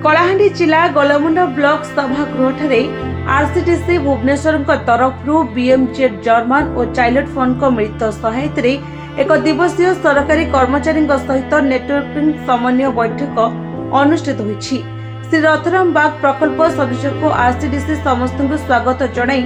कलाहांडी जिला गोलमुंडा ब्लॉक सभागृह आरसीटीसी भुवनेश्वर तरफ बीएमजेड जर्मन और चाइल्ड फंड को मिलित सहायता एक दिवसीय सरकारी कर्मचारी सहित नेटवर्किंग समन्वय बैठक अनुष्ठित होईछि। श्री रथराम बाग प्रकल्प सदस्य को आरसीटीसी समस्त स्वागत जणाई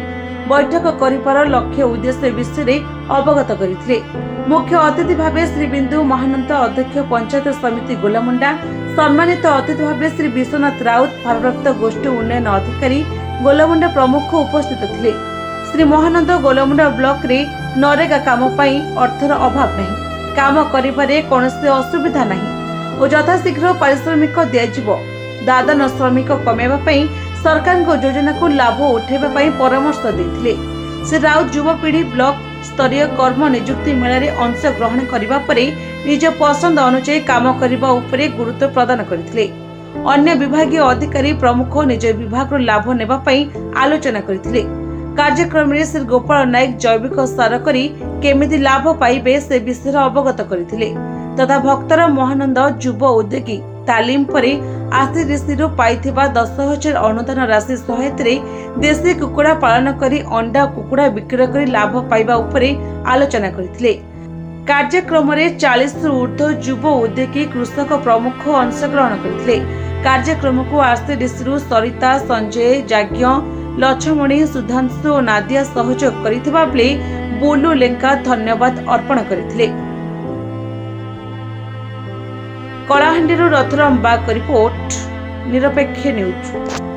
बैठक करिपार लक्ष्य उद्देश्य विषय अवगत करथिले। मुख्य अतिथि भावे श्री बिंदु महानंद अध्यक्ष पंचायत समिति गोलमुंडा, सम्मानित अतिथि भावे श्री विश्वनाथ राउत भारप्राप्त गोष्ठी उन्नयन अधिकारी गोलमुंडा प्रमुख उपस्थित थिले। श्री महानंद गोलमुंडा ब्लॉक रे नरेगा काम पई अर्थर अभाव नहीं, काम करिबारे कोनोसी असुविधा नहीं और यथाशीघ्र पारिश्रमिक दियाजिबो। दादन श्रमिक कमेबा पई सरकार को योजना को लाभ उठेबा पई परामर्श देथिले। श्री राउत युवपीढ़ी ब्लॉक स्तरीय कर्म नियुक्ति मेला अंश ग्रहण करबा परे निज पसंद अनुसार काम करबा उपरे गुरुत्व प्रदान करथिले। अन्य विभागीय अधिकारी प्रमुख निज विभाग लाभ नेबा पई आलोचना करथिले। कार्यक्रम में श्री गोपाल नायक जैविक सार करी केमिति लाभ पाइबे से विषय अवगत करथिले तथा भक्तर महानंद युव उद्योगी तालीम परे आरसीटीसी पाइथिबा 10,000 अनुदान राशि सहायता देशी कुकुड़ा पालन करी अंडा कुकुड़ा बिक्री करी लाभ पाइबा उपरे आलोचना करथिले। कार्यक्रम में 40 रु ऊर्ध्व युव उद्योगी कृषक प्रमुख अंशग्रहण करथिले। कार्यक्रम को आरसीटीसी सरिता, संजय, जाज्ञ, लक्ष्मणी, सुधांशु और नादिया सहयोग करथिबा बेले बुलु लेंका धन्यवाद अर्पण करथिले। कलाहांडी रथराम बाग रिपोर्ट, निरपेक्ष न्यूज।